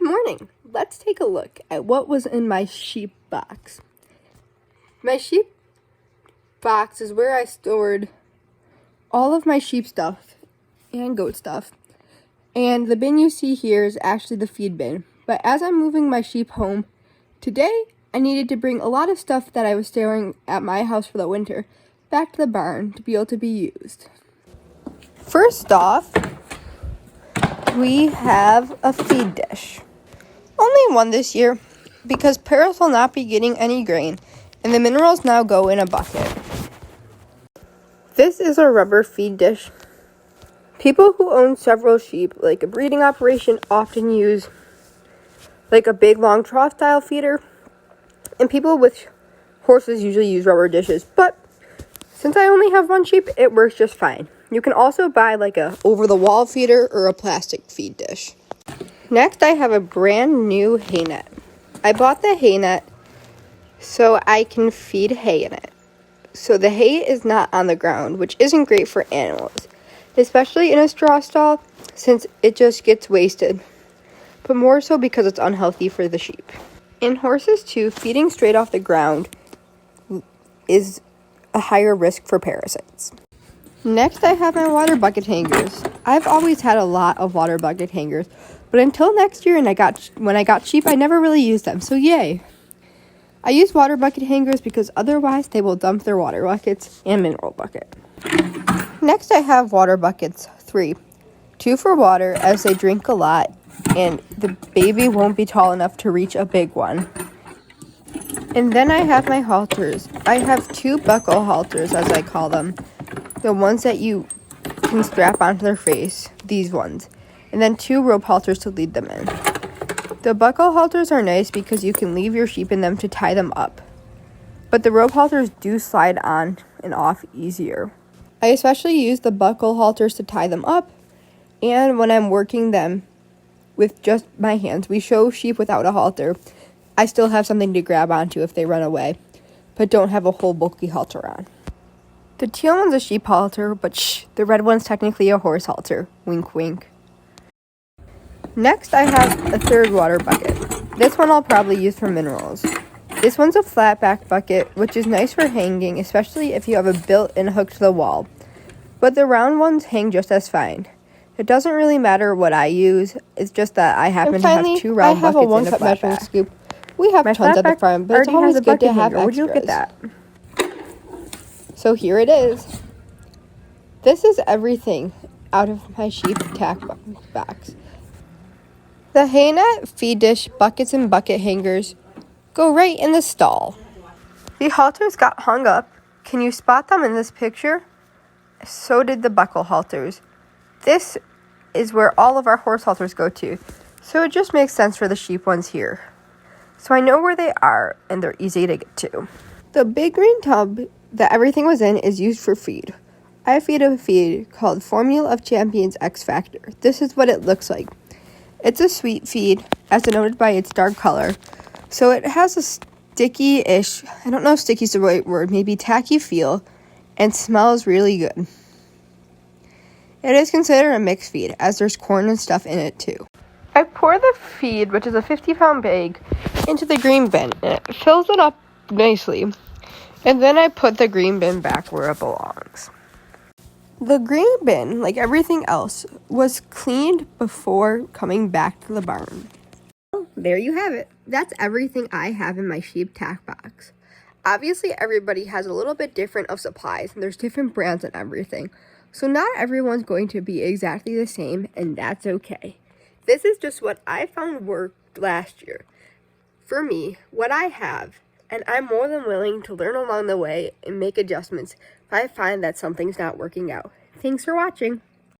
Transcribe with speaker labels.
Speaker 1: morning. Let's take a look at what was in my sheep box. My sheep box is where I stored all of my sheep stuff and goat stuff. And the bin you see here is actually the feed bin. But as I'm moving my sheep home, today I needed to bring a lot of stuff that I was storing at my house for the winter back to the barn to be able to be used. First off, we have a feed dish. Only one this year, because Paris will not be getting any grain, and the minerals now go in a bucket. This is a rubber feed dish. People who own several sheep, like a breeding operation, often use like a big long trough style feeder, and people with horses usually use rubber dishes, but since I only have one sheep, it works just fine. You can also buy like a over-the-wall feeder or a plastic feed dish. Next, I have a brand new hay net. I bought the hay net so I can feed hay in it. So the hay is not on the ground, which isn't great for animals, especially in a straw stall since it just gets wasted, but more so because it's unhealthy for the sheep. In horses too, feeding straight off the ground is a higher risk for parasites. Next, I have my water bucket hangers. I've always had a lot of water bucket hangers, but until next year when I got sheep, I never really used them, so yay. I use water bucket hangers because otherwise they will dump their water buckets and mineral bucket. Next, I have water buckets, 3. 2 for water as they drink a lot and the baby won't be tall enough to reach a big one. And then I have my halters. I have 2 buckle halters, as I call them. The ones that you can strap onto their face, these ones. And then 2 rope halters to lead them in. The buckle halters are nice because you can leave your sheep in them to tie them up. But the rope halters do slide on and off easier. I especially use the buckle halters to tie them up, and when I'm working them with just my hands. We show sheep without a halter. I still have something to grab onto if they run away, but don't have a whole bulky halter on. The teal one's a sheep halter, but the red one's technically a horse halter. Wink, wink. Next, I have a 3rd water bucket. This one I'll probably use for minerals. This one's a flat back bucket, which is nice for hanging, especially if you have a built-in hook to the wall. But the round ones hang just as fine. It doesn't really matter what I use, it's just that I happen to have 2 round buckets and a flat back. Scoop. We have tons at the farm, but it's always good to have extras. Would you look at that? So here it is. This is everything out of my sheep tack box. The hay net, feed dish, buckets, and bucket hangers go right in the stall. The halters got hung up. Can you spot them in this picture? So did the buckle halters. This is where all of our horse halters go to, so it just makes sense for the sheep ones here. So I know where they are, and they're easy to get to. The big green tub that everything was in is used for feed. I feed a feed called Formula of Champions X Factor. This is what it looks like. It's a sweet feed, as denoted by its dark color. So it has a sticky-ish, I don't know if sticky is the right word, maybe tacky feel, and smells really good. It is considered a mixed feed, as there's corn and stuff in it too. I pour the feed, which is a 50-pound bag, into the green bin, and it fills it up nicely. And then I put the green bin back where it belongs. The green bin, like everything else, was cleaned before coming back to the barn. Well, there you have it. That's everything I have in my sheep tack box. Obviously, everybody has a little bit different of supplies, and there's different brands and everything. So not everyone's going to be exactly the same, and that's okay. This is just what I found worked last year. For me, what I have, and I'm more than willing to learn along the way and make adjustments if I find that something's not working out. Thanks for watching.